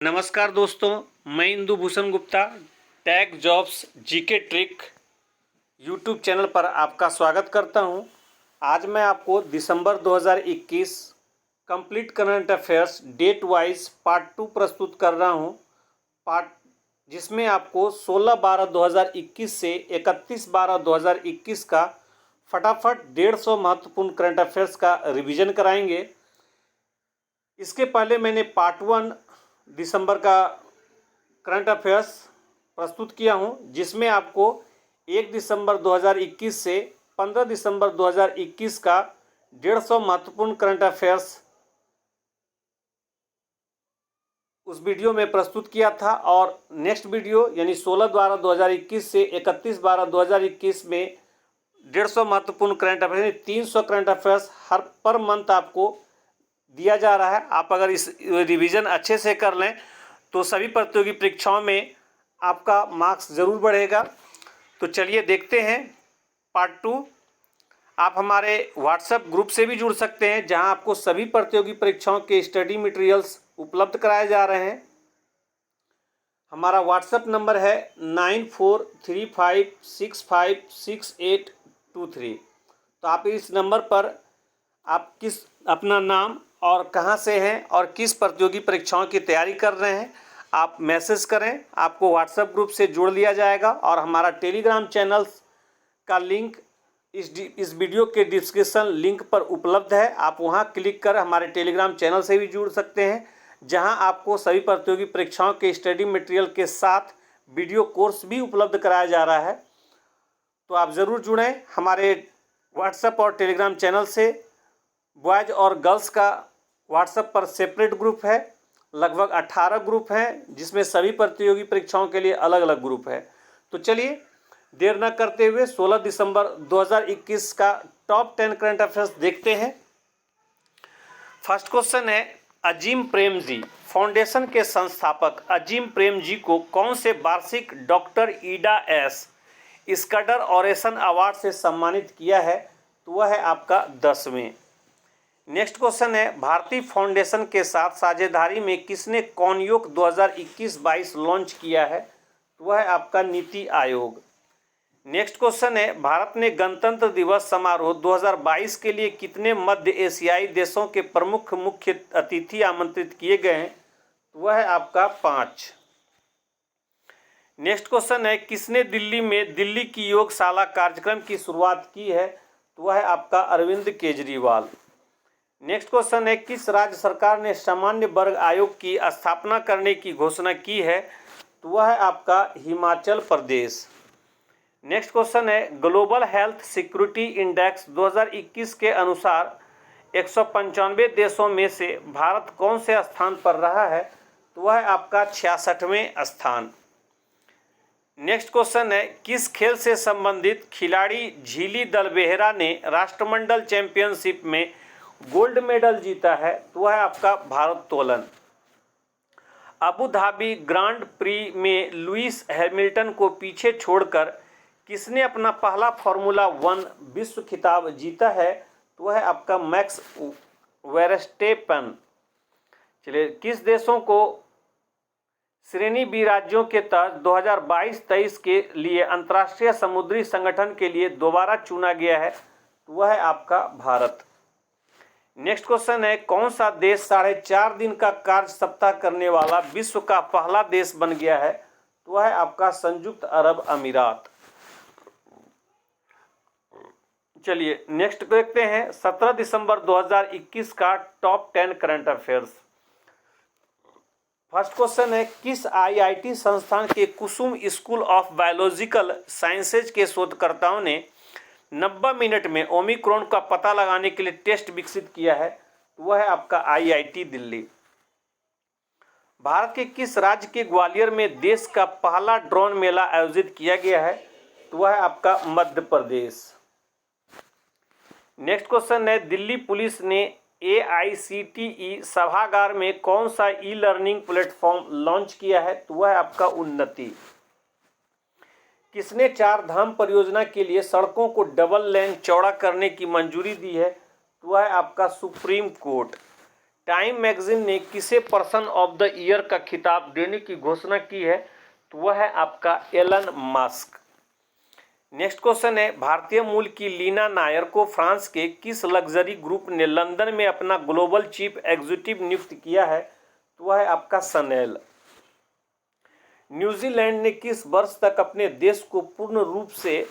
नमस्कार दोस्तों, मैं Indu Bhushan Gupta tag jobs GK trick YouTube channel पर आपका स्वागत करता हूं। आज मैं आपको दिसंबर 2021 complete current affairs date wise part 2 प्रस्तुत कर रहा हूं। जिसमें आपको 16/12/2021 से 31/12/2021 का फटाफट 150 महत्वपूर्ण करंट अफेयर्स का रिवीजन कराएंगे। इसके पहले मैंने पार्ट 1 दिसंबर का करंट अफेयर्स प्रस्तुत किया हूं, जिसमें आपको 1 दिसंबर 2021 से 15 दिसंबर 2021 का 150 महत्वपूर्ण करंट अफेयर्स उस वीडियो में प्रस्तुत किया था। और नेक्स्ट वीडियो यानी 16/12/2021 से 31/12/2021 में 150 महत्वपूर्ण करंट अफेयर्स 300 करंट अफेयर्स हर पर मंथ आपको दिया जा रहा है। आप अगर इस रिवीजन अच्छे से कर लें तो सभी प्रतियोगी परीक्षाओं में आपका मार्क्स ज़रूर बढ़ेगा। तो चलिए देखते हैं पार्ट 2। आप हमारे व्हाट्सएप ग्रुप से भी जुड़ सकते हैं, जहां आपको सभी प्रतियोगी परीक्षाओं के स्टडी मटेरियल्स उपलब्ध कराए जा रहे हैं। हमारा व्हाट्सएप नंबर है 9435656823। तो आप इस नंबर पर आप अपना नाम और कहां से हैं और किस प्रतियोगी परीक्षाओं की तैयारी कर रहे हैं आप मैसेज करें, आपको व्हाट्सएप ग्रुप से जोड़ लिया जाएगा। और हमारा टेलीग्राम चैनल का लिंक इस वीडियो के डिस्क्रिप्शन लिंक पर उपलब्ध है। आप वहां क्लिक कर हमारे टेलीग्राम चैनल से भी जुड़ सकते हैं, जहां आपको सभी प्रतियोगी परीक्षाओं के स्टडी मटेरियल के साथ वीडियो कोर्स भी उपलब्ध कराया जा रहा है। तो आप ज़रूर जुड़ें हमारे व्हाट्सएप और टेलीग्राम चैनल से। बॉयज़ और गर्ल्स का व्हाट्सएप पर सेपरेट ग्रुप है, लगभग 18 ग्रुप हैं, जिसमें सभी प्रतियोगी परीक्षाओं के लिए अलग अलग ग्रुप है। तो चलिए देर न करते हुए 16 दिसंबर 2021 का टॉप 10 करंट अफेयर्स देखते हैं। फर्स्ट क्वेश्चन है, अजीम प्रेमजी फाउंडेशन के संस्थापक अजीम प्रेम जी को कौन से वार्षिक doctor Ida S Scudder oration award से सम्मानित किया है? तो वह है आपका 10वें। नेक्स्ट क्वेश्चन है, भारतीय फाउंडेशन के साथ साझेदारी में किसने कॉनयोग 2021-22 लॉन्च किया है? तो वह है आपका नीति आयोग। नेक्स्ट क्वेश्चन है, भारत ने गणतंत्र दिवस समारोह 2022 के लिए कितने मध्य एशियाई देशों के प्रमुख मुख्य अतिथि आमंत्रित किए गए हैं? तो वह है आपका 5। नेक्स्ट क्वेश्चन है, किसने दिल्ली में दिल्ली की योगशाला कार्यक्रम की शुरुआत की है? तो वह है आपका अरविंद केजरीवाल। नेक्स्ट क्वेश्चन है, किस राज्य सरकार ने सामान्य वर्ग आयोग की स्थापना करने की घोषणा की है? तो वह है आपका हिमाचल प्रदेश। नेक्स्ट क्वेश्चन है, ग्लोबल हेल्थ सिक्योरिटी इंडेक्स 2021 के अनुसार 195 देशों में से भारत कौन से स्थान पर रहा है? तो वह है आपका 66वें स्थान। नेक्स्ट क्वेश्चन है, किस खेल से संबंधित खिलाड़ी झीली दलबेहरा ने राष्ट्रमंडल चैंपियनशिप में गोल्ड मेडल जीता है? तो वह है आपका भारोत्तोलन। अबू धाबी ग्रांड प्री में लुइस हैमिल्टन को पीछे छोड़कर किसने अपना पहला फार्मूला 1 विश्व खिताब जीता है? तो वह है आपका मैक्स वेरस्टेपन। चलिए, किस देशों को श्रेणी बी राज्यों के तहत 2022-23 के लिए अंतर्राष्ट्रीय समुद्री संगठन के लिए दोबारा चुना गया है? तो वह है आपका भारत। नेक्स्ट क्वेश्चन है, कौन सा देश 4.5 दिन का कार्य सप्ताह करने वाला विश्व का पहला देश बन गया है? तो वह है आपका संयुक्त अरब अमीरात। चलिए नेक्स्ट देखते हैं 17 दिसंबर 2021 का top 10 current affairs. First question है, किस आईआईटी संस्थान के कुसुम स्कूल ऑफ बायोलॉजिकल साइंसेज के शोधकर्ताओं ने 90 मिनट में ओमिक्रॉन का पता लगाने के लिए टेस्ट विकसित किया है? तो वह है आपका आईआईटी दिल्ली। भारत के किस राज्य के ग्वालियर में देश का पहला ड्रोन मेला आयोजित किया गया है? तो वह है आपका मध्य प्रदेश। नेक्स्ट क्वेश्चन है, दिल्ली पुलिस ने AICTE सभागार में कौन सा ई लर्निंग प्लेटफॉर्म लॉन्च किया है? तो वह है आपका उन्नति। किसने 4 धाम परियोजना के लिए सड़कों को डबल लेन चौड़ा करने की मंजूरी दी है? तो वह है आपका सुप्रीम कोर्ट। टाइम मैगजीन ने किसे पर्सन ऑफ द ईयर का खिताब देने की घोषणा की है? तो वह है आपका एलन मस्क। नेक्स्ट क्वेश्चन है, भारतीय मूल की लीना नायर को फ्रांस के किस लग्जरी ग्रुप ने लंदन में अपना ग्लोबल चीफ एग्जीक्यूटिव नियुक्त किया है? तो वह है आपका शनेल। न्यूजीलैंड ने किस वर्ष तक अपने देश को पूर्ण रूप से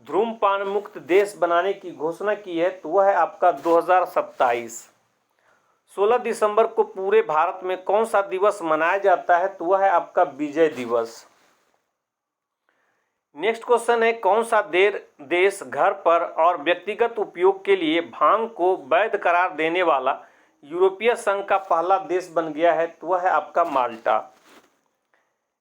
धूम्रपान मुक्त देश बनाने की घोषणा की है? तो वह है आपका 2027। 16 दिसंबर को पूरे भारत में कौन सा दिवस मनाया जाता है? तो वह है आपका विजय दिवस। नेक्स्ट क्वेश्चन है, कौन सा देश घर पर और व्यक्तिगत उपयोग के लिए भांग को वैध करार देने वाला यूरोपीय संघ का पहला देश बन गया है? तो वह है आपका माल्टा।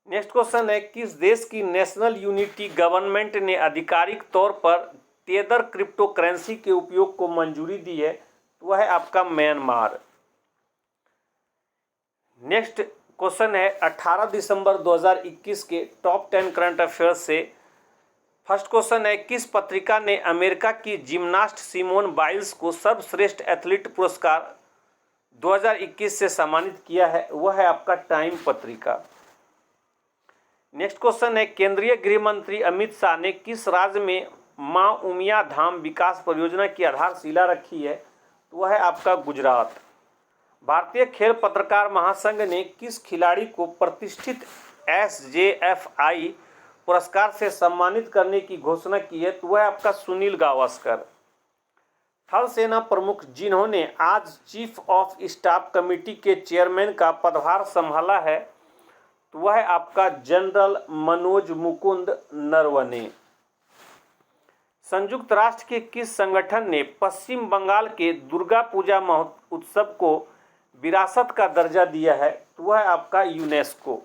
नेक्स्ट क्वेश्चन है, किस देश की नेशनल यूनिटी गवर्नमेंट ने आधिकारिक तौर पर तेदर क्रिप्टो करेंसी के उपयोग को मंजूरी दी है? तो वह है आपका म्यांमार। नेक्स्ट क्वेश्चन है, 18 दिसंबर 2021 के टॉप 10 करंट अफेयर्स से फर्स्ट क्वेश्चन है, किस पत्रिका ने अमेरिका की जिम्नास्ट सिमोन बाइल्स को सर्वश्रेष्ठ एथलीट पुरस्कार 2021 से सम्मानित किया है? वह है आपका टाइम पत्रिका। नेक्स्ट क्वेश्चन है, केंद्रीय गृह मंत्री अमित शाह ने किस राज्य में मां उमिया धाम विकास परियोजना की आधारशिला रखी है? तो वह है आपका गुजरात। भारतीय खेल पत्रकार महासंघ ने किस खिलाड़ी को प्रतिष्ठित SJFI पुरस्कार से सम्मानित करने की घोषणा की है? तो वह है आपका सुनील गावस्कर। थल सेना प्रमुख जिन्होंने आज चीफ ऑफ स्टाफ कमेटी के चेयरमैन का पदभार संभाला है, तो वह है आपका जनरल मनोज मुकुंद नरवणे। संयुक्त राष्ट्र के किस संगठन ने पश्चिम बंगाल के दुर्गा पूजा उत्सव को विरासत का दर्जा दिया है? तो वह है आपका यूनेस्को।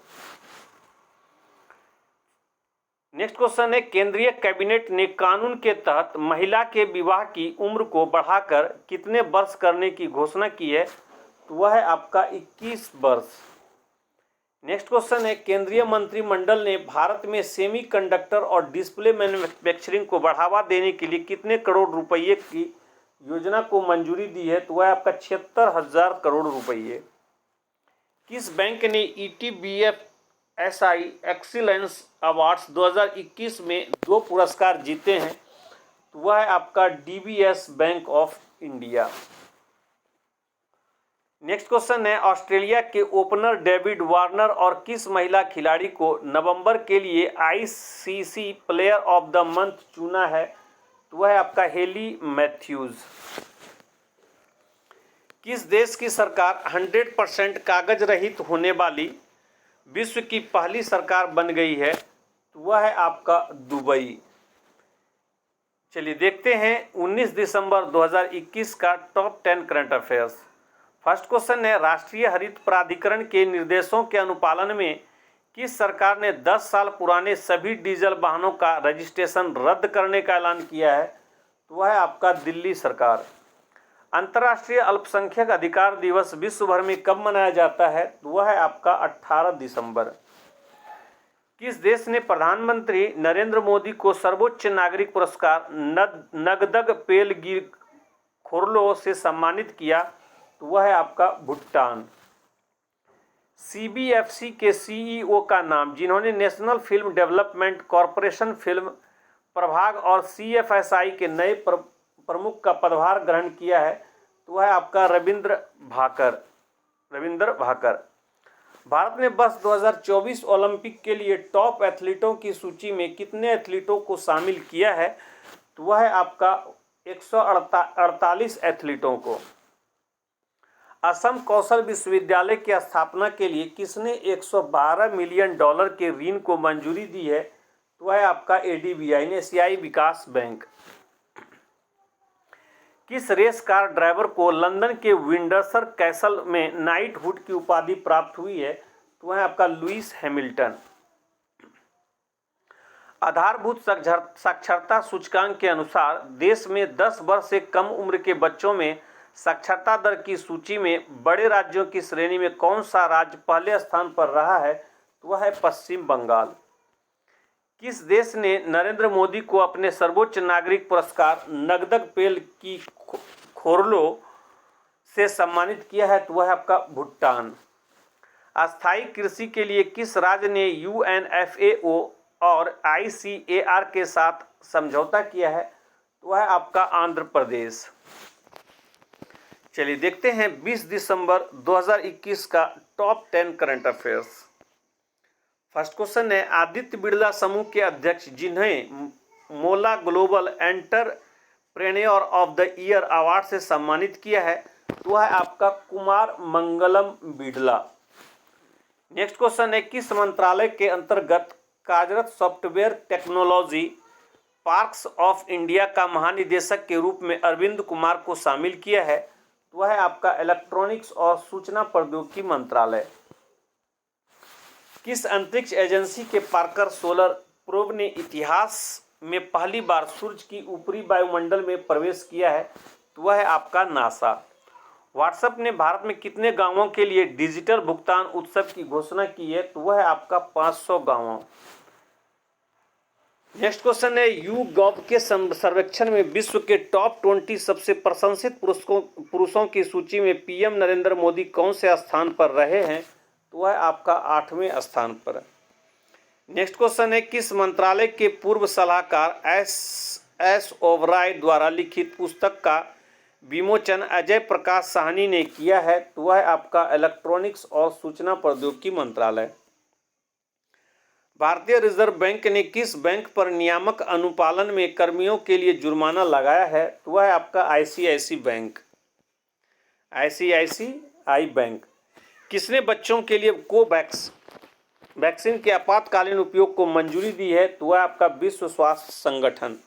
नेक्स्ट क्वेश्चन है, केंद्रीय कैबिनेट ने कानून के तहत महिला के विवाह की उम्र को बढ़ाकर कितने वर्ष करने की घोषणा की है? तो वह है आपका 21 वर्ष। नेक्स्ट क्वेश्चन है, केंद्रीय मंत्रिमंडल ने भारत में सेमीकंडक्टर और डिस्प्ले मैन्युफैक्चरिंग को बढ़ावा देने के लिए कितने करोड़ रुपए की योजना को मंजूरी दी है? तो वह आपका 76,000 करोड़ रुपये। किस बैंक ने ETBFSI एक्सीलेंस अवार्ड्स 2021 में 2 पुरस्कार जीते हैं? तो वह है आपका DBS bank of India. Next question है, ऑस्ट्रेलिया के ओपनर डेविड वार्नर और किस महिला खिलाड़ी को नवंबर के लिए ICC player of the month चुना है? तो वह है आपका हेली मैथ्यूज। किस देश की सरकार 100% कागज रहित होने वाली विश्व की पहली सरकार बन गई है? तो वह है आपका दुबई। चलिए देखते हैं 19 दिसंबर 2021 का top 10 current affairs. First question है, राष्ट्रीय हरित प्राधिकरण के निर्देशों के अनुपालन में किस सरकार ने 10 साल पुराने सभी डीजल वाहनों का रजिस्ट्रेशन रद्द करने का ऐलान किया है? तो वह है आपका दिल्ली सरकार। अंतर्राष्ट्रीय अल्पसंख्यक अधिकार दिवस विश्व भर में कब मनाया जाता है? तो वह है आपका 18 दिसंबर। किस देश ने प्रधानमंत्री नरेंद्र मोदी को सर्वोच्च नागरिक पुरस्कार नगदग पेलगिर खोरलो से सम्मानित किया? तो वह है आपका भूटान। CBFC के CEO का नाम जिन्होंने national film development corporation film प्रभाग और CFSI के नए प्रमुख का पदभार ग्रहण किया है? तो वह है आपका रविंद्र भाकर। भारत ने वर्ष 2024 ओलंपिक के लिए टॉप एथलीटों की सूची में कितने एथलीटों को शामिल किया है? तो वह है आपका 148 एथलीटों को। असम कौशल विश्वविद्यालय की स्थापना के लिए किसने 112 मिलियन डॉलर के ऋण को मंजूरी दी है? तो वह है आपका ADBI एशियाई विकास बैंक। किस रेस कार ड्राइवर को लंदन के विंडसर कैसल में नाइटहुड की उपाधि प्राप्त हुई है? तो वह है आपका लुइस हैमिल्टन। आधारभूत साक्षरता सूचकांक के अनुसार देश में 10 वर्ष से कम उम्र के बच्चों में साक्षरता दर की सूची में बड़े राज्यों की श्रेणी में कौन सा राज्य पहले स्थान पर रहा है? तो वह है पश्चिम बंगाल। किस देश ने नरेंद्र मोदी को अपने सर्वोच्च नागरिक पुरस्कार नगदग पेल की खोरलो से सम्मानित किया है तो वह है आपका भूटान। अस्थायी कृषि के लिए किस राज्य ने UNFAO और ICAR के साथ समझौता किया है तो वह है आपका आंध्र प्रदेश। चलिए देखते हैं 20 दिसंबर 2021 का top 10 current affairs. First question है, आदित्य बिरला समूह के अध्यक्ष जिन्हें मोला global entrepreneur of the year award से सम्मानित किया है तो वह है आपका कुमार मंगलम बिरला। नेक्स्ट क्वेश्चन है, किस मंत्रालय के अंतर्गत कार्यरत software technology parks of India का महानिदेशक के रूप में अरविंद कुमार को शामिल किया है तो वह है आपका इलेक्ट्रॉनिक्स और सूचना प्रौद्योगिकी मंत्रालय। किस अंतरिक्ष एजेंसी के पार्कर सोलर प्रोब ने इतिहास में पहली बार सूर्य की ऊपरी वायुमंडल में प्रवेश किया है तो वह है आपका नासा। व्हाट्सएप ने भारत में कितने गांवों के लिए डिजिटल भुगतान उत्सव की घोषणा की है तो वह है आपका 500 गांवों। नेक्स्ट क्वेश्चन है, YouGov के सर्वेक्षण में विश्व के टॉप 20 सबसे प्रशंसित पुरुषों की सूची में पीएम नरेंद्र मोदी कौन से स्थान पर रहे हैं तो वह आपका 8वें स्थान पर। नेक्स्ट क्वेश्चन है, किस मंत्रालय के पूर्व सलाहकार एस ओबराय द्वारा लिखित पुस्तक का विमोचन अजय प्रकाश साहनी ने किया है तो वह आपका इलेक्ट्रॉनिक्स और सूचना प्रौद्योगिकी मंत्रालय। भारतीय रिजर्व बैंक ने किस बैंक पर नियामक अनुपालन में कर्मियों के लिए जुर्माना लगाया है तो वह आपका ICICI बैंक। किसने बच्चों के लिए कोवैक्स वैक्सीन के आपातकालीन उपयोग को मंजूरी दी है तो वह आपका विश्व स्वास्थ्य संगठन।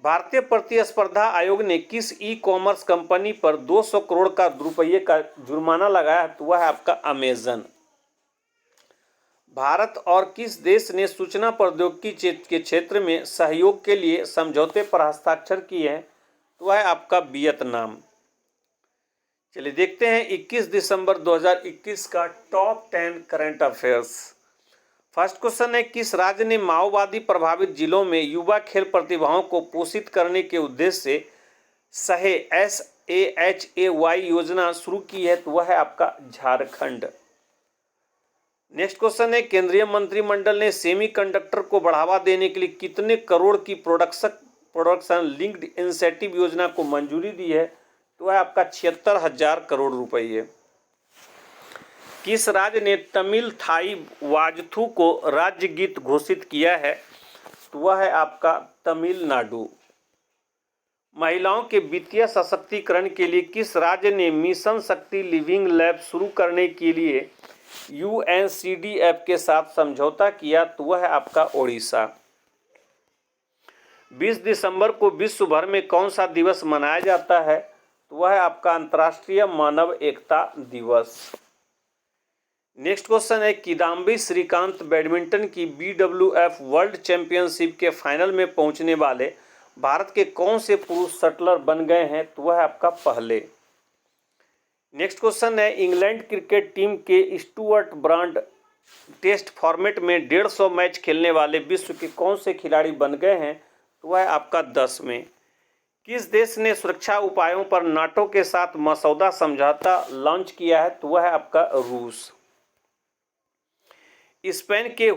भारतीय प्रतिस्पर्धा आयोग ने किस ई-कॉमर्स कंपनी पर 200 करोड़ का रुपये का जुर्माना लगाया है तो वह है आपका अमेजन। भारत और किस देश ने सूचना प्रौद्योगिकी के क्षेत्र में सहयोग के लिए समझौते पर हस्ताक्षर किए हैं तो वह है आपका वियतनाम। चलिए देखते हैं 21 दिसंबर 2021 का top 10 current affairs. First question है, किस राज्य ने माओवादी प्रभावित जिलों में युवा खेल प्रतिभाओं को पोषित करने के उद्देश्य से सहे SAHAY योजना शुरू की है तो वह है आपका झारखंड। नेक्स्ट क्वेश्चन है, केंद्रीय मंत्रिमंडल ने सेमीकंडक्टर को बढ़ावा देने के लिए कितने करोड़ की प्रोडक्शन लिंक्ड इंसेंटिव योजना को मंजूरी दी है तो वह आपका 76,000 करोड़ रुपये। किस राज्य ने तमिल थाई वाजथू को राज्य गीत घोषित किया है तो वह है आपका तमिलनाडु। महिलाओं के वित्तीय सशक्तिकरण के लिए किस राज्य ने मिशन शक्ति लिविंग लैब शुरू करने के लिए UNCDF के साथ समझौता किया तो वह है आपका ओडिशा। 20 दिसंबर को विश्व भर में कौन सा दिवस मनाया जाता है तो वह है आपका अंतर्राष्ट्रीय मानव एकता दिवस। नेक्स्ट क्वेश्चन है, किदाम्बी श्रीकांत बैडमिंटन की BWF वर्ल्ड चैंपियनशिप के फाइनल में पहुंचने वाले भारत के कौन से पुरुष शटलर बन गए हैं तो वह है आपका पहले। नेक्स्ट क्वेश्चन है, इंग्लैंड क्रिकेट टीम के स्टुअर्ट ब्रांड टेस्ट फॉर्मेट में 150 मैच खेलने वाले विश्व के कौन से खिलाड़ी बन गए हैं तो वह है आपका 10वें। किस देश ने सुरक्षा उपायों पर नाटो के साथ मसौदा समझौता लॉन्च किया है तो वह है आपका रूस। स्पेन के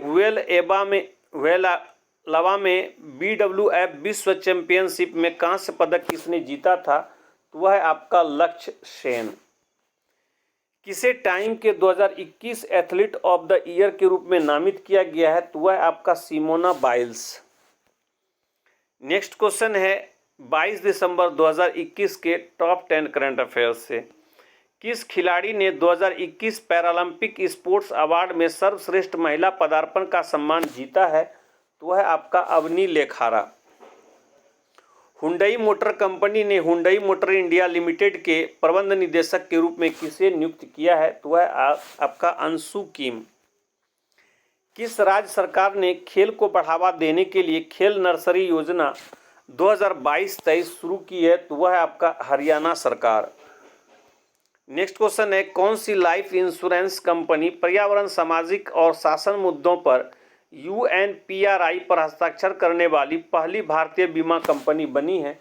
हुएलावा में BWF विश्व चैंपियनशिप में कांस्य पदक किसने जीता था तो वह है आपका लक्ष्य सेन। किसे टाइम के 2021 एथलीट ऑफ द ईयर के रूप में नामित किया गया है तो वह है आपका सिमोना बाइल्स। नेक्स्ट क्वेश्चन है 22 दिसंबर 2021 के टॉप 10 करंट अफेयर्स से, किस खिलाड़ी ने 2021 पैरालंपिक स्पोर्ट्स अवार्ड में सर्वश्रेष्ठ महिला पदार्पण का सम्मान जीता है तो वह है आपका Avani Lekhara. Hyundai motor company ने हुंडई मोटर इंडिया लिमिटेड के प्रबंध निदेशक के रूप में किसे नियुक्त किया है तो वह आपका अंशु किम। किस राज्य सरकार ने खेल को बढ़ावा देने के लिए खेल नर्सरी योजना 2022-23 शुरू की है तो वह है आपका हरियाणा सरकार। नेक्स्ट क्वेश्चन है, कौन सी लाइफ इंश्योरेंस कंपनी पर्यावरण सामाजिक और शासन मुद्दों पर UNPRI पर हस्ताक्षर करने वाली पहली भारतीय बीमा कंपनी बनी है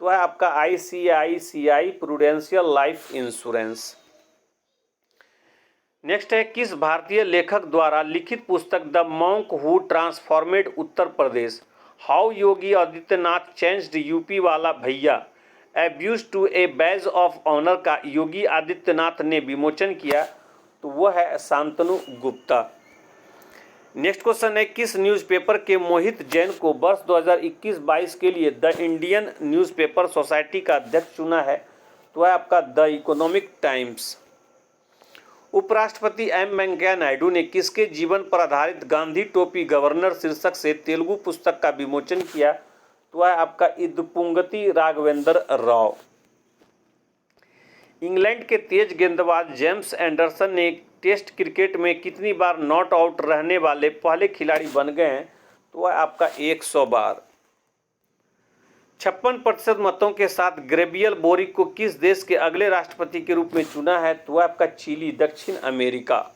तो है आपका ICICI Prudential life insurance. Next है, किस भारतीय लेखक द्वारा लिखित पुस्तक the monk who transformed Uttar Pradesh, how Yogi Adityanath changed UP वाला भैया abuse to a badge of honour का योगी आदित्यनाथ ने विमोचन किया? तो वह है शांतनु गुप्ता। नेक्स्ट क्वेश्चन है, किस न्यूज़पेपर के मोहित जैन को वर्ष 2021-22 के लिए द इंडियन न्यूज़पेपर सोसाइटी का अध्यक्ष चुना है? तो है आपका द इकोनॉमिक टाइम्स। उपराष्ट्रपति एम वेंकैया नायडू ने किसके जीवन पर आधारित गांधी टोपी गवर्नर शीर्षक से तेलुगु पुस्तक का विमोचन किया? तो है आपका इदुपुंगति राघवेंद्र राव। इंग्लैंड के तेज गेंदबाज जेम्स एंडरसन ने टेस्ट क्रिकेट में कितनी बार नॉट आउट रहने वाले पहले खिलाड़ी बन गए हैं? तो वह आपका 100 बार। 56% मतों के साथ गैब्रियल बोरिक को किस देश के अगले राष्ट्रपति के रूप में चुना है? तो वह आपका चिली, दक्षिण अमेरिका।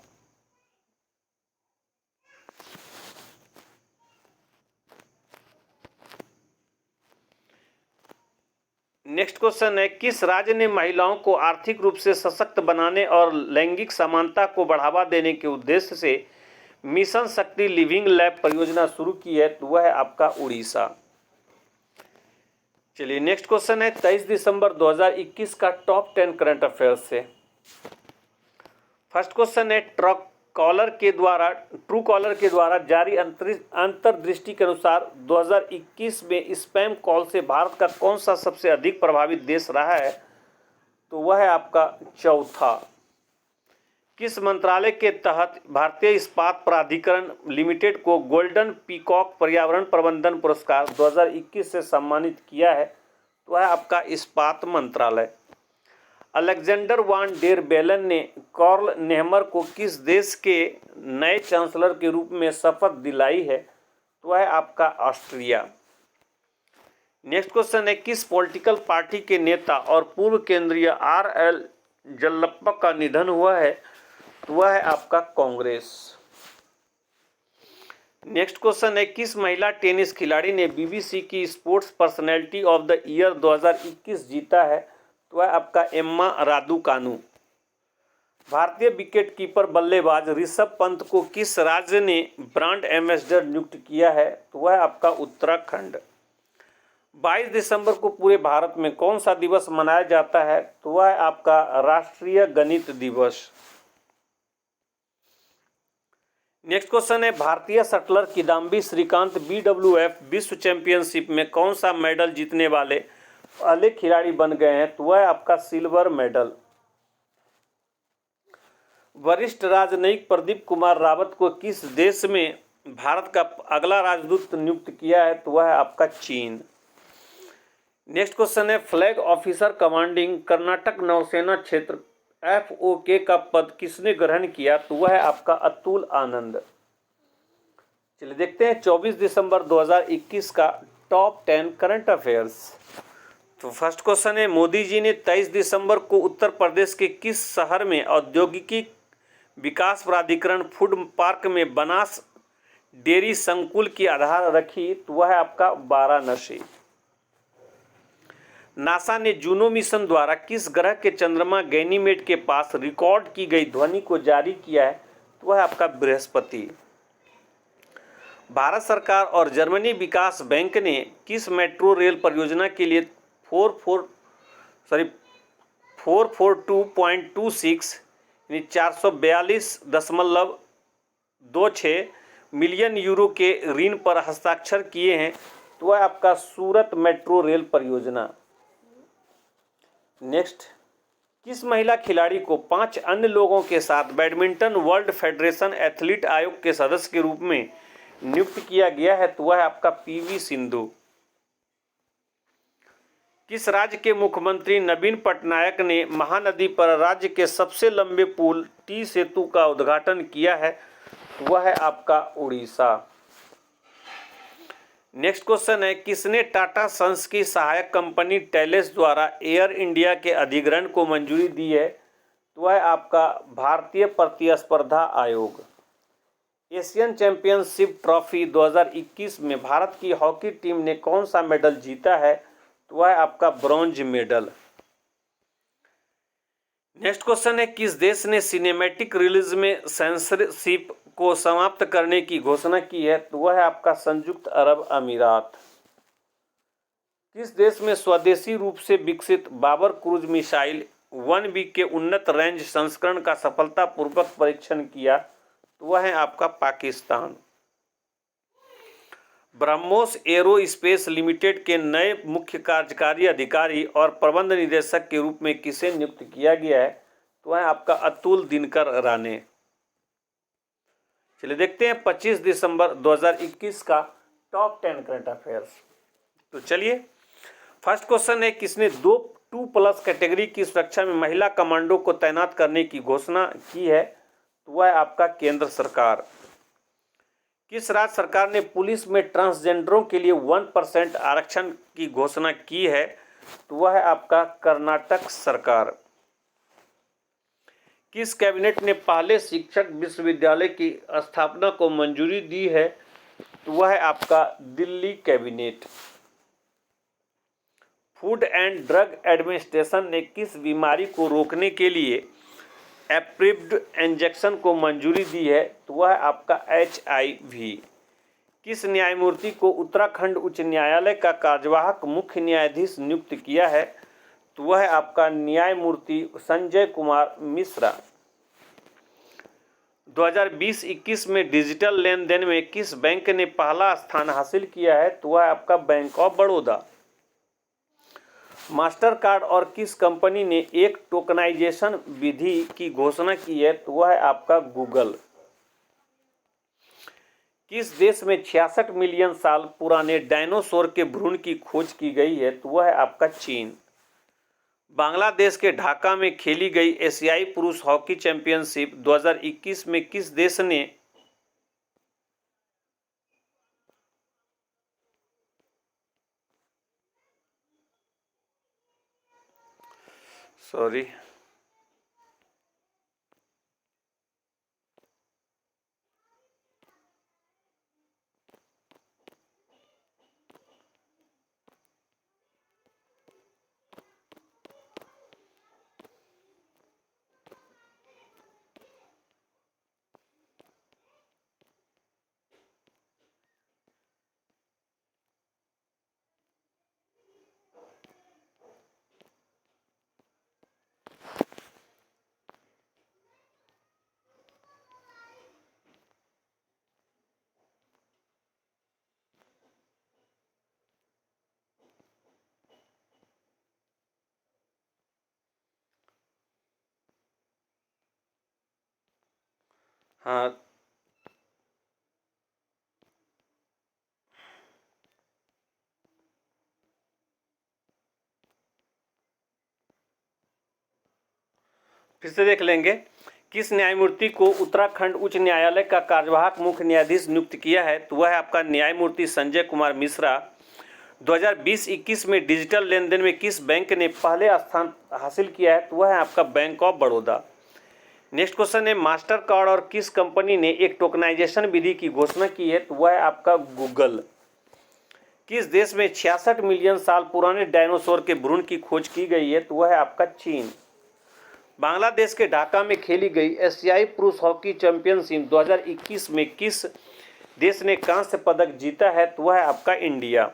नेक्स्ट क्वेश्चन है, किस राज्य ने महिलाओं को आर्थिक रूप से सशक्त बनाने और लैंगिक समानता को बढ़ावा देने के उद्देश्य से मिशन शक्ति लिविंग लैब परियोजना शुरू की है? तो वह है आपका उड़ीसा। चलिए नेक्स्ट क्वेश्चन है, 23 दिसंबर 2021 का टॉप 10 करंट अफेयर्स से। फर्स्ट क्वेश्चन है, ट्रू कॉलर के द्वारा जारी अंतर्दृष्टि के अनुसार 2021 में स्पैम कॉल से भारत का कौन सा सबसे अधिक प्रभावित देश रहा है? तो वह है आपका चौथा। किस मंत्रालय के तहत भारतीय इस्पात प्राधिकरण लिमिटेड को गोल्डन पीकॉक पर्यावरण प्रबंधन पुरस्कार 2021 से सम्मानित किया है? तो वह है आपका इस्पात मंत्रालय। अलेक्जेंडर वान डेर बेलन ने कार्ल नेहमर को किस देश के नए चांसलर के रूप में शपथ दिलाई है? तो वह है आपका ऑस्ट्रिया। नेक्स्ट क्वेश्चन है, किस पॉलिटिकल पार्टी के नेता और पूर्व केंद्रीय RL जल्लप्पा का निधन हुआ है? तो वह है आपका कांग्रेस। नेक्स्ट क्वेश्चन है, किस महिला टेनिस खिलाड़ी ने BBC की sports personality of the year 2021 जीता है? तो वह आपका एम्मा रादुकानु। भारतीय विकेट कीपर बल्लेबाज ऋषभ पंत को किस राज्य ने ब्रांड एम्बेसडर नियुक्त किया है? तो वह आपका उत्तराखंड। 22 दिसंबर को पूरे भारत में कौन सा दिवस मनाया जाता है? तो वह आपका राष्ट्रीय गणित दिवस। नेक्स्ट क्वेश्चन है, भारतीय शटलर किदाम्बी श्रीकांत BWF विश्व चैंपियनशिप में कौन सा मेडल जीतने वाले पहले खिलाड़ी बन गए हैं? तो वह आपका सिल्वर मेडल। वरिष्ठ राजनयिक प्रदीप कुमार रावत को किस देश में भारत का अगला राजदूत नियुक्त किया है? तो वह है आपका चीन। नेक्स्ट क्वेश्चन है, फ्लैग ऑफिसर कमांडिंग कर्नाटक नौसेना क्षेत्र FOK का पद किसने ग्रहण किया? तो वह है आपका अतुल आनंद। चलिए देखते हैं 24 दिसंबर 2021 का टॉप 10 करंट अफेयर्स। तो फर्स्ट क्वेश्चन है, मोदी जी ने 23 दिसंबर को उत्तर प्रदेश के किस शहर में औद्योगिकी विकास प्राधिकरण फूड पार्क में बनास डेयरी संकुल की आधार रखी? तो वह है आपका वाराणसी। नासा ने जूनो मिशन द्वारा किस ग्रह के चंद्रमा गैनीमेड के पास रिकॉर्ड की गई ध्वनि को जारी किया है? तो वह है आपका बृहस्पति। भारत सरकार और जर्मनी विकास बैंक ने किस मेट्रो रेल परियोजना के लिए 442.26 यानी 442.26 मिलियन यूरो के ऋण पर हस्ताक्षर किए हैं? तो वह आपका सूरत मेट्रो रेल परियोजना। नेक्स्ट, किस महिला खिलाड़ी को 5 अन्य लोगों के साथ बैडमिंटन वर्ल्ड फेडरेशन एथलीट आयोग के सदस्य के रूप में नियुक्त किया गया है? तो वह है आपका PV सिंधु। किस राज्य के मुख्यमंत्री नवीन पटनायक ने महानदी पर राज्य के सबसे लंबे पुल टी सेतु का उद्घाटन किया है? वह है आपका उड़ीसा। नेक्स्ट क्वेश्चन है, किसने टाटा सन्स की सहायक कंपनी टेलेस द्वारा एयर इंडिया के अधिग्रहण को मंजूरी दी है? तो वह है आपका भारतीय प्रतिस्पर्धा आयोग। एशियन चैंपियनशिप ट्रॉफी 2021 में भारत की हॉकी टीम ने कौन सा मेडल जीता है? तो वह है आपका ब्रॉन्ज मेडल। नेक्स्ट क्वेश्चन है, किस देश ने सिनेमैटिक रिलीज में सेंसरशिप को समाप्त करने की घोषणा की है? तो वह है आपका संयुक्त अरब अमीरात। किस देश में स्वदेशी रूप से विकसित बाबर क्रूज मिसाइल 1B के उन्नत रेंज संस्करण का सफलतापूर्वक परीक्षण किया? तो वह है आपका पाकिस्तान। ब्रह्मोस एरोस्पेस लिमिटेड के नए मुख्य कार्यकारी अधिकारी और प्रबंध निदेशक के रूप में किसे नियुक्त किया गया है? तो वह आपका अतुल दिनकर राणे। चलिए देखते हैं 25 दिसंबर 2021 का टॉप 10 करंट अफेयर्स। तो चलिए, फर्स्ट क्वेश्चन है, किसने 2+ कैटेगरी की सुरक्षा में महिला कमांडो को तैनात करने की घोषणा की है? तो वह है आपका केंद्र सरकार। किस राज्य सरकार ने पुलिस में ट्रांसजेंडरों के लिए 1% आरक्षण की घोषणा की है? तो वह है आपका कर्नाटक सरकार। किस कैबिनेट ने पहले शिक्षक विश्वविद्यालय की स्थापना को मंजूरी दी है? तो वह है आपका Delhi cabinet. Food and drug administration ने किस बीमारी को रोकने के लिए एप्रिव्ड इंजेक्शन को मंजूरी दी है? तो वह है आपका HIV। किस न्यायमूर्ति को उत्तराखंड उच्च न्यायालय का कार्यवाहक मुख्य न्यायाधीश नियुक्त किया है? तो वह है आपका न्यायमूर्ति संजय कुमार मिश्रा। 2020-21 में डिजिटल लेन देन में किस बैंक ने पहला स्थान हासिल किया है? तो वह है आपका bank of Baroda. Master card और किस कंपनी ने एक टोकनाइजेशन विधि की घोषणा की है? तो वह है आपका गूगल। किस देश में 66 मिलियन साल पुराने डायनासोर के भ्रूण की खोज की गई है? तो वह है आपका चीन। बांग्लादेश के ढाका में खेली गई एशियाई पुरुष हॉकी चैंपियनशिप 2021 में किस देश ने सॉरी हाँ, फिर से देख लेंगे। किस न्यायमूर्ति को उत्तराखंड उच्च न्यायालय का कार्यवाहक मुख्य न्यायाधीश नियुक्त किया है? तो वह है आपका न्यायमूर्ति संजय कुमार मिश्रा। 2020-21 में डिजिटल लेन देन में किस बैंक ने पहले स्थान हासिल किया है? तो वह है आपका bank of Baroda. Next question है, मास्टर कार्ड और किस कंपनी ने एक टोकनाइजेशन विधि की घोषणा की है? तो वह है आपका गूगल। किस देश में 66 मिलियन साल पुराने डायनासोर के भ्रूण की खोज की गई है? तो वह है आपका चीन। बांग्लादेश के ढाका में खेली गई एशियाई पुरुष हॉकी चैंपियनशिप 2021 में किस देश ने कांस्य पदक जीता है? तो वह है आपका इंडिया।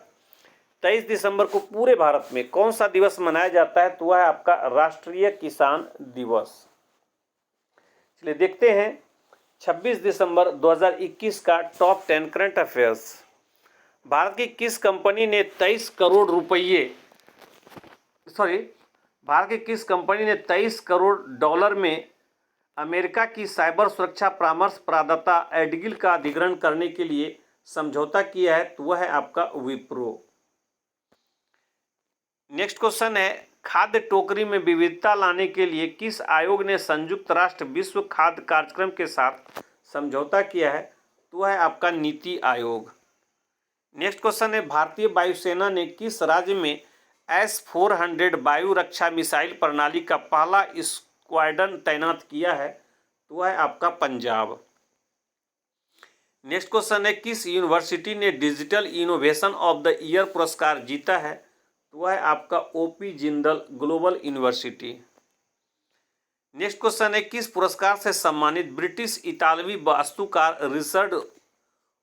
23 दिसंबर को पूरे भारत में कौन सा दिवस मनाया जाता है? तो वह है आपका राष्ट्रीय किसान दिवस। चलिए देखते हैं 26 दिसंबर 2021 का टॉप 10 करंट अफेयर्स। भारत की किस कंपनी ने 23 करोड़ रुपये भारत की किस कंपनी ने 23 करोड़ डॉलर में अमेरिका की साइबर सुरक्षा परामर्श प्रदाता एडगिल का अधिग्रहण करने के लिए समझौता किया है? तो वह है आपका विप्रो। नेक्स्ट क्वेश्चन है, खाद्य टोकरी में विविधता लाने के लिए किस आयोग ने संयुक्त राष्ट्र विश्व खाद्य कार्यक्रम के साथ समझौता किया है? तो वह है आपका नीति आयोग। नेक्स्ट क्वेश्चन है, भारतीय वायुसेना ने किस राज्य में S-400 वायु रक्षा मिसाइल प्रणाली का पहला स्क्वाड्रन तैनात किया है? तो वह है आपका पंजाब। नेक्स्ट क्वेश्चन है, किस यूनिवर्सिटी ने digital innovation of the year पुरस्कार जीता है? तो वह है आपका OP Jindal global university. Next question है, किस पुरस्कार से सम्मानित ब्रिटिश इतालवी वास्तुकार रिचर्ड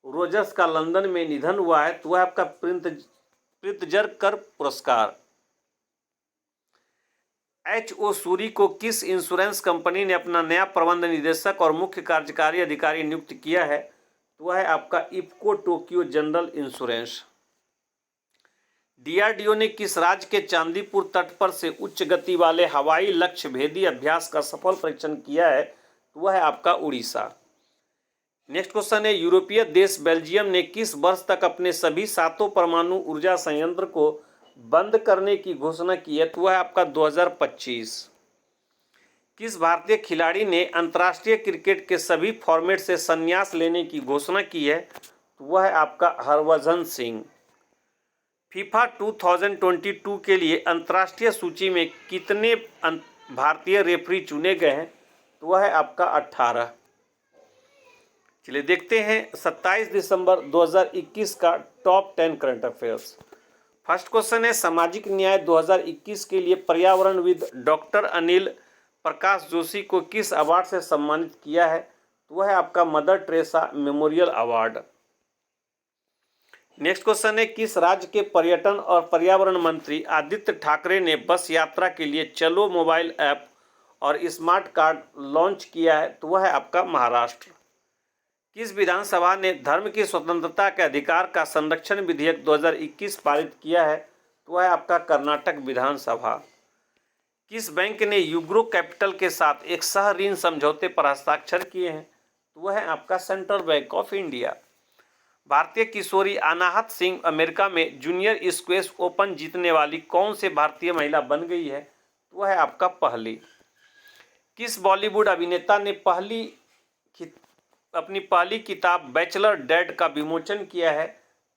रोजर्स का लंदन में निधन हुआ है? तो वह आपका प्रित्जर कर पुरस्कार। H.O. सूरी को किस इंश्योरेंस कंपनी ने अपना नया प्रबंध निदेशक और मुख्य कार्यकारी अधिकारी नियुक्त किया है? तो वह है आपका IFFCO Tokyo general insurance. DRDO ने किस राज्य के चांदीपुर तट पर से उच्च गति वाले हवाई लक्ष्य भेदी अभ्यास का सफल परीक्षण किया है? तो वह है आपका उड़ीसा। नेक्स्ट क्वेश्चन है, यूरोपीय देश बेल्जियम ने किस वर्ष तक अपने सभी 7 परमाणु ऊर्जा संयंत्र को बंद करने की घोषणा की है? तो वह है आपका 2025। किस भारतीय खिलाड़ी ने अंतर्राष्ट्रीय क्रिकेट के सभी फॉर्मेट से संन्यास लेने की घोषणा की है? तो वह है आपका हरभजन सिंह। फीफा 2022 के लिए अंतर्राष्ट्रीय सूची में कितने भारतीय रेफरी चुने गए हैं? तो वह है आपका 18। चलिए देखते हैं 27 दिसंबर 2021 का top 10 current affairs. First question है, सामाजिक न्याय 2021 के लिए पर्यावरणविद डॉक्टर अनिल प्रकाश जोशी को किस अवार्ड से सम्मानित किया है? तो वह है आपका mother Teresa memorial award. Next question है, किस राज्य के पर्यटन और पर्यावरण मंत्री आदित्य ठाकरे ने बस यात्रा के लिए चलो मोबाइल ऐप और स्मार्ट कार्ड लॉन्च किया है? तो वह है आपका महाराष्ट्र। किस विधानसभा ने धर्म की स्वतंत्रता के अधिकार का संरक्षण विधेयक 2021 पारित किया है? तो वह है आपका कर्नाटक विधानसभा। किस बैंक ने यूग्रो कैपिटल के साथ एक सह ऋण समझौते पर हस्ताक्षर किए हैं? तो वह है आपका सेंट्रल बैंक ऑफ इंडिया। भारतीय किशोरी अनाहत सिंह अमेरिका में जूनियर स्क्वैश ओपन जीतने वाली कौन से भारतीय महिला बन गई है? तो वह है आपका पहली। किस बॉलीवुड अभिनेता ने अपनी पहली किताब बैचलर डैड का विमोचन किया है?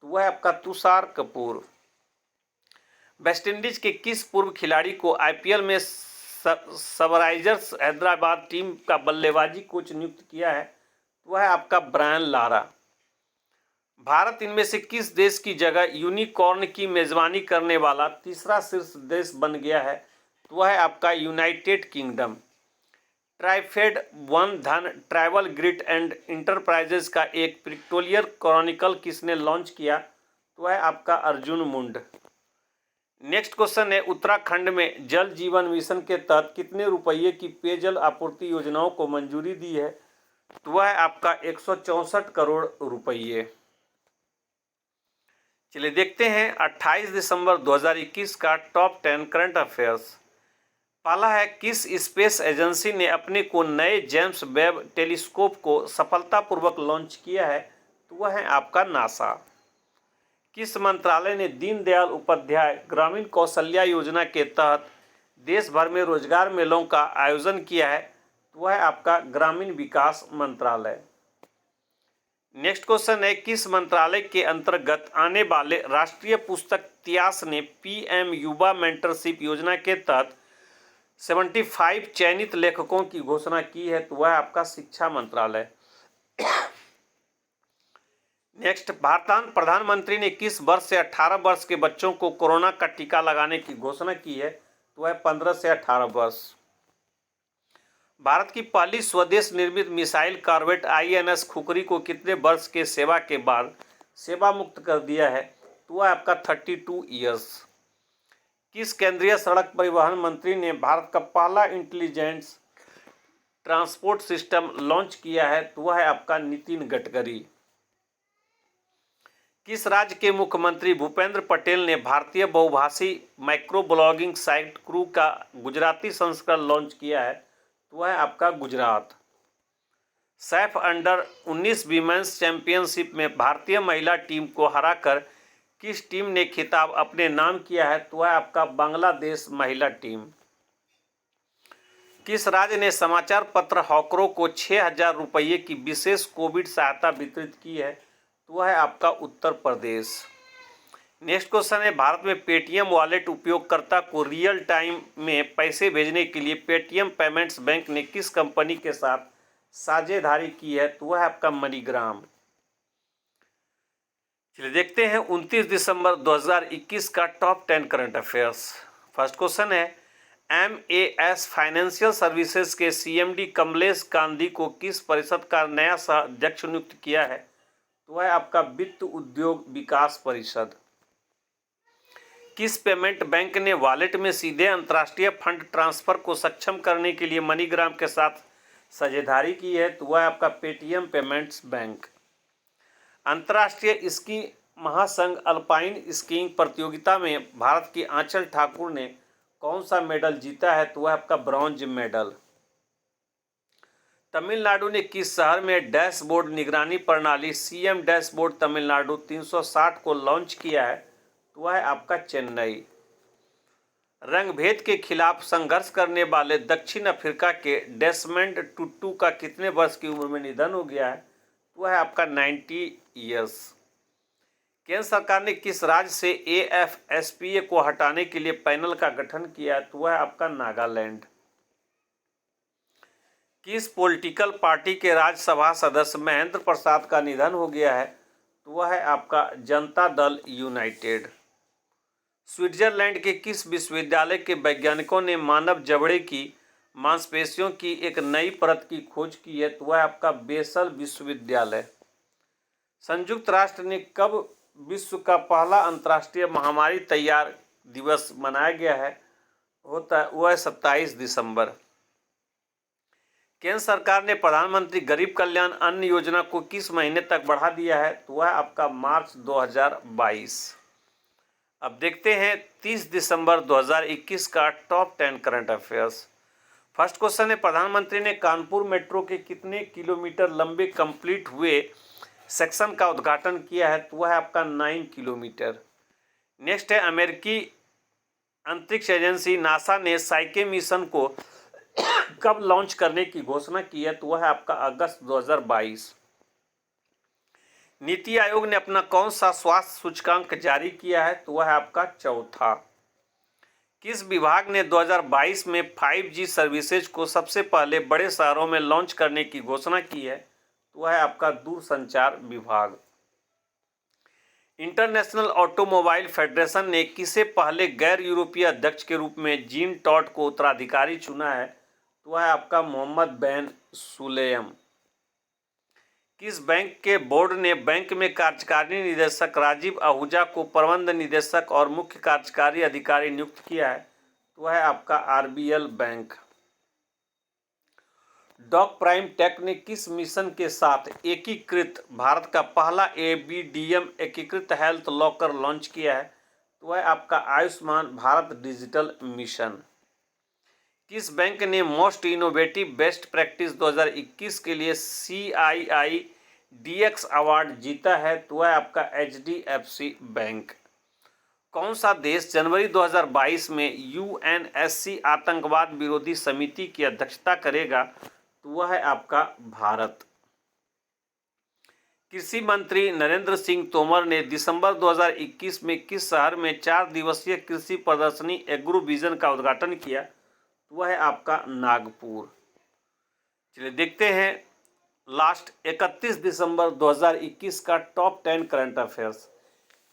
तो वह है आपका तुषार कपूर। वेस्टइंडीज के किस पूर्व खिलाड़ी को IPL में सनराइजर्स हैदराबाद टीम का बल्लेबाजी कोच नियुक्त किया है? तो वह है आपका ब्रायन लारा। भारत इनमें से किस देश की जगह यूनिकॉर्न की मेजबानी करने वाला तीसरा शीर्ष देश बन गया है? तो वह है आपका यूनाइटेड किंगडम। ट्राइफेड वन धन ट्रैवल ग्रिड एंड इंटरप्राइजेज का एक पिक्टोरियल क्रॉनिकल किसने लॉन्च किया? तो वह है आपका अर्जुन मुंड। नेक्स्ट क्वेश्चन है, उत्तराखंड में जल जीवन मिशन के तहत कितने रुपये की पेयजल आपूर्ति योजनाओं को मंजूरी दी है? तो वह है आपका 164 करोड़ रुपये। चलिए देखते हैं 28 दिसंबर 2021 का टॉप 10 करंट अफेयर्स। पहला है, किस स्पेस एजेंसी ने अपने को नए जेम्स वेब टेलीस्कोप को सफलतापूर्वक लॉन्च किया है? तो वह है आपका नासा। किस मंत्रालय ने दीनदयाल उपाध्याय ग्रामीण कौशल्या योजना के तहत देश भर में रोजगार मेलों का आयोजन किया है? तो वह है आपका ग्रामीण विकास मंत्रालय। नेक्स्ट क्वेश्चन है, किस मंत्रालय के अंतर्गत आने वाले राष्ट्रीय पुस्तक इतिहास ने PM युवा मेंटरशिप योजना के तहत 75 चयनित लेखकों की घोषणा की है? तो वह आपका शिक्षा मंत्रालय। नेक्स्ट, भारत प्रधानमंत्री ने किस वर्ष से 18 वर्ष के बच्चों को कोरोना का टीका लगाने की घोषणा की है? तो वह 15 से 18 वर्ष। भारत की पहली स्वदेश निर्मित मिसाइल कॉर्वेट INS खुखरी को कितने वर्ष के सेवा के बाद सेवा मुक्त कर दिया है? तो वह आपका 32 ईयर्स। किस केंद्रीय सड़क परिवहन मंत्री ने भारत का पहला इंटेलिजेंट ट्रांसपोर्ट सिस्टम लॉन्च किया है? तो वह है आपका नितिन गडकरी। किस राज्य के मुख्यमंत्री भूपेंद्र पटेल ने भारतीय बहुभाषी माइक्रो ब्लॉगिंग साइट क्रू का गुजराती संस्करण लॉन्च किया है? तो वह है आपका Gujarat. Saif under-19 women's championship में भारतीय महिला टीम को हराकर किस टीम ने खिताब अपने नाम किया है? तो वह है आपका बांग्लादेश महिला टीम। किस राज्य ने समाचार पत्र हॉकरों को 6,000 रुपये की विशेष कोविड सहायता वितरित की है? तो वह है आपका उत्तर प्रदेश। नेक्स्ट क्वेश्चन है, भारत में पेटीएम वॉलेट उपयोगकर्ता को रियल टाइम में पैसे भेजने के लिए पेटीएम पेमेंट्स बैंक ने किस कंपनी के साथ साझेदारी की है? तो वह है आपका मनीग्राम। चलिए देखते हैं 29 दिसंबर 2021 का top 10 current affairs. First question है, MAS फाइनेंशियल सर्विसेज के CMD कमलेश गांधी को किस परिषद का नया सह अध्यक्ष नियुक्त किया है? तो वह आपका वित्त उद्योग विकास परिषद। किस पेमेंट बैंक ने वॉलेट में सीधे अंतर्राष्ट्रीय फंड ट्रांसफर को सक्षम करने के लिए मनीग्राम के साथ साझेदारी की है? तो वह आपका पेटीएम पेमेंट्स बैंक। अंतर्राष्ट्रीय स्की महासंघ अल्पाइन स्कीइंग प्रतियोगिता में भारत की आंचल ठाकुर ने कौन सा मेडल जीता है? तो वह आपका ब्रॉन्ज मेडल। तमिलनाडु ने किस शहर में डैशबोर्ड निगरानी प्रणाली CM डैशबोर्ड तमिलनाडु 360 को लॉन्च किया है? तो वह है आपका चेन्नई। रंगभेद के खिलाफ संघर्ष करने वाले दक्षिण अफ्रीका के डेसमंड टुटू का कितने वर्ष की उम्र में निधन हो गया है? तो वह है आपका 90 ईयर्स। केंद्र सरकार ने किस राज्य से AFSPA को हटाने के लिए पैनल का गठन किया है? तो वह है आपका नागालैंड। किस पॉलिटिकल पार्टी के राज्यसभा सदस्य महेंद्र प्रसाद का निधन हो गया है? तो वह है आपका जनता दल यूनाइटेड। स्विट्जरलैंड के किस विश्वविद्यालय के वैज्ञानिकों ने मानव जबड़े की मांसपेशियों की एक नई परत की खोज की है? तो वह आपका बेसल विश्वविद्यालय। संयुक्त राष्ट्र ने कब विश्व का पहला अंतर्राष्ट्रीय महामारी तैयार दिवस मनाया गया है? वह 27 दिसंबर। केंद्र सरकार ने प्रधानमंत्री गरीब कल्याण अन्न योजना को किस महीने तक बढ़ा दिया है? तो वह आपका मार्च 2022। अब देखते हैं 30 दिसंबर 2021 का top 10 current affairs. First question है, प्रधानमंत्री ने कानपुर मेट्रो के कितने किलोमीटर लंबे कंप्लीट हुए सेक्शन का उद्घाटन किया है? तो वह है आपका 9 किलोमीटर। नेक्स्ट है, अमेरिकी अंतरिक्ष एजेंसी नासा ने साइके मिशन को कब लॉन्च करने की घोषणा की है? तो वह है आपका अगस्त 2022। नीति आयोग ने अपना कौन सा स्वास्थ्य सूचकांक जारी किया है? तो वह है आपका चौथा। किस विभाग ने 2022 में 5G सर्विसेज को सबसे पहले बड़े शहरों में लॉन्च करने की घोषणा की है? तो वह है आपका दूरसंचार विभाग। इंटरनेशनल ऑटोमोबाइल फेडरेशन ने किसे पहले गैर यूरोपीय अध्यक्ष के रूप में जीन टॉड को उत्तराधिकारी चुना है? तो वह है आपका मोहम्मद बिन सुलेम। किस बैंक के बोर्ड ने बैंक में कार्यकारी निदेशक राजीव आहूजा को प्रबंध निदेशक और मुख्य कार्यकारी अधिकारी नियुक्त किया है? तो वह है आपका RBL bank. Doc prime tech ने किस मिशन के साथ एकीकृत भारत का पहला ABDM एकीकृत हेल्थ लॉकर लॉन्च किया है? तो वह आपका आयुष्मान भारत डिजिटल मिशन। किस बैंक ने मोस्ट इनोवेटिव बेस्ट प्रैक्टिस 2021 के लिए CII DX अवार्ड जीता है? तो वह आपका HDFC बैंक। कौन सा देश जनवरी 2022 में UNSC आतंकवाद विरोधी समिति की अध्यक्षता करेगा? तो वह है आपका भारत। कृषि मंत्री नरेंद्र सिंह तोमर ने दिसंबर 2021 में किस शहर में 4 दिवसीय कृषि प्रदर्शनी एग्रो विजन का उद्घाटन किया? तो वह है आपका नागपुर। चलिए देखते हैं लास्ट 31 दिसंबर 2021 का टॉप 10 करंट अफेयर्स।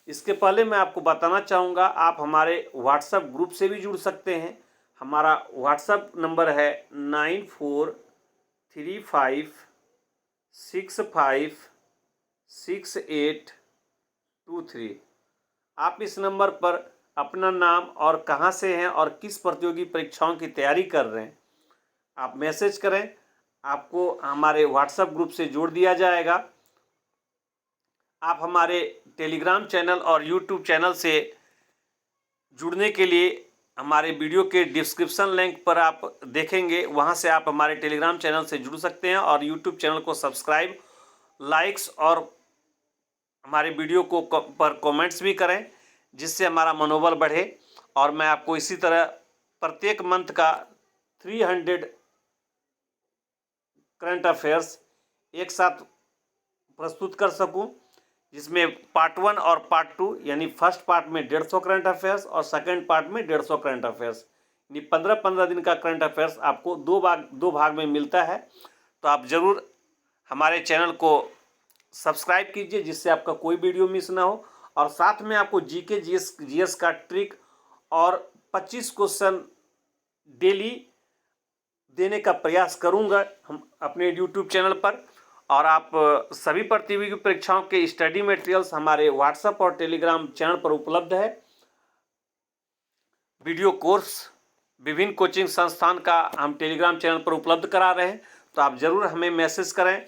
इसके पहले मैं आपको बताना चाहूँगा, आप हमारे व्हाट्सएप ग्रुप से भी जुड़ सकते हैं। हमारा व्हाट्सएप नंबर है 9435656823। आप इस नंबर पर अपना नाम और कहां से हैं और किस प्रतियोगी परीक्षाओं की तैयारी कर रहे हैं आप मैसेज करें, आपको हमारे व्हाट्सएप ग्रुप से जोड़ दिया जाएगा। आप हमारे टेलीग्राम चैनल और यूट्यूब चैनल से जुड़ने के लिए हमारे वीडियो के डिस्क्रिप्शन लिंक पर आप देखेंगे, वहां से आप हमारे टेलीग्राम चैनल से जुड़ सकते हैं और यूट्यूब चैनल को सब्सक्राइब, लाइक्स और हमारे वीडियो को पर कमेंट्स भी करें, जिससे हमारा मनोबल बढ़े। और मैं आपको इसी तरह प्रत्येक मंथ का 300 करंट अफेयर्स एक साथ प्रस्तुत कर सकूं, जिसमें पार्ट 1 और पार्ट 2 यानी फर्स्ट पार्ट में 150 करंट अफेयर्स और सेकंड पार्ट में 150 करंट अफेयर्स, यानी 15-15 दिन का करंट अफेयर्स आपको दो भाग में मिलता है। तो आप ज़रूर हमारे चैनल को सब्सक्राइब कीजिए जिससे आपका कोई वीडियो मिस ना हो। और साथ में आपको जीके जीएस का ट्रिक और 25 क्वेश्चन डेली देने का प्रयास करूंगा हम अपने यूट्यूब चैनल पर। और आप सभी प्रतियोगी परीक्षाओं के स्टडी मटेरियल्स हमारे व्हाट्सएप और टेलीग्राम चैनल पर उपलब्ध है। वीडियो कोर्स विभिन्न कोचिंग संस्थान का हम टेलीग्राम चैनल पर उपलब्ध करा रहे हैं, तो आप ज़रूर हमें मैसेज करें।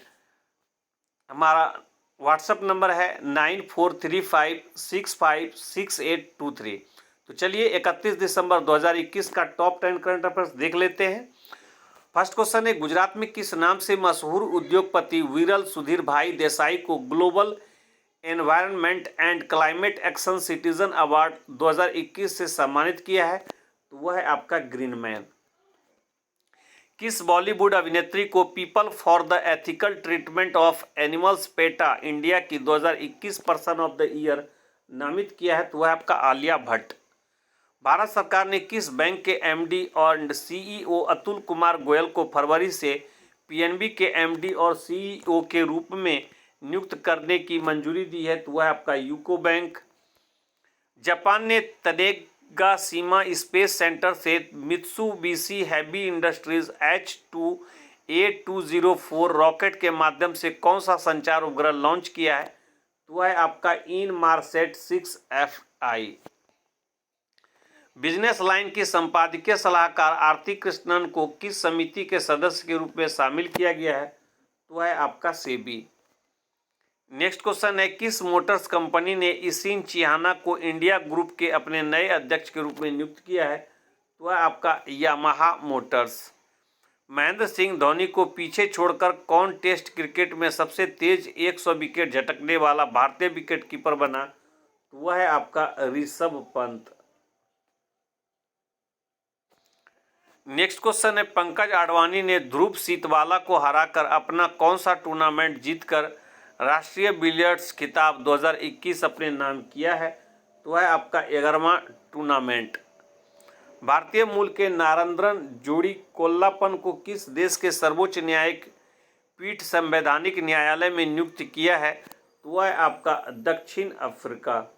हमारा व्हाट्सएप नंबर है 9435656823। तो चलिए 31 दिसंबर 2021 का टॉप 10 करंट अफेयर्स देख लेते हैं। फर्स्ट क्वेश्चन है, गुजरात में किस नाम से मशहूर उद्योगपति विरल सुधीर भाई देसाई को global environment and climate action citizen award 2021 से सम्मानित किया है? तो वह है आपका ग्रीनमैन। किस बॉलीवुड अभिनेत्री को people for the ethical treatment of animals PETA India की 2021 पर्सन ऑफ द ईयर नामित किया है? तो वह आपका आलिया भट्ट। भारत सरकार ने किस बैंक के एमडी और सीईओ अतुल कुमार गोयल को फरवरी से पीएनबी के एमडी और सीईओ के रूप में नियुक्त करने की मंजूरी दी है? तो वह आपका यूको बैंक। जापान ने तनेगाशिमा स्पेस सेंटर से Mitsubishi heavy industries H2A204 rocket के माध्यम से कौन सा संचार उपग्रह लॉन्च किया है? तो वह है आपका इनमारसेट 6FI। बिजनेस लाइन की संपादकीय सलाहकार आरती कृष्णन को किस समिति के सदस्य के रूप में शामिल किया गया है? तो वह है आपका सेबी। नेक्स्ट क्वेश्चन है, किस मोटर्स कंपनी ने इसिन चिहाना को इंडिया ग्रुप के अपने नए अध्यक्ष के रूप में नियुक्त किया है? तो वह आपका यामाहा मोटर्स। महेंद्र सिंह धोनी को पीछे छोड़कर कौन टेस्ट क्रिकेट में सबसे तेज 100 विकेट झटकने वाला भारतीय विकेट कीपर बना? तो वह है आपका ऋषभ पंत। नेक्स्ट क्वेश्चन है, पंकज आडवाणी ने ध्रुव सीतवाला को हराकर अपना कौन सा टूर्नामेंट जीतकर राष्ट्रीय बिलियर्ड्स खिताब 2021 अपने नाम किया है? तो वह आपका 11वां टूर्नामेंट। भारतीय मूल के नारेंद्रन जोड़ी कोल्लापन को किस देश के सर्वोच्च न्यायिक पीठ संवैधानिक न्यायालय में नियुक्त किया है? तो वह आपका दक्षिण अफ्रीका।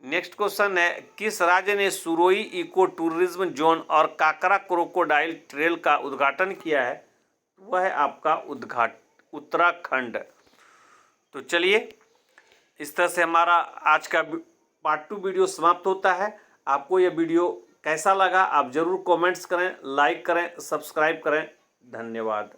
नेक्स्ट क्वेश्चन है, किस राज्य ने सुरोई इको टूरिज्म जोन और काकरा क्रोकोडाइल ट्रेल का उद्घाटन किया है? वह है आपका उत्तराखंड। तो चलिए, इस तरह से हमारा आज का पार्ट 2 वीडियो समाप्त होता है। आपको यह वीडियो कैसा लगा आप ज़रूर कमेंट्स करें, लाइक करें, सब्सक्राइब करें। धन्यवाद।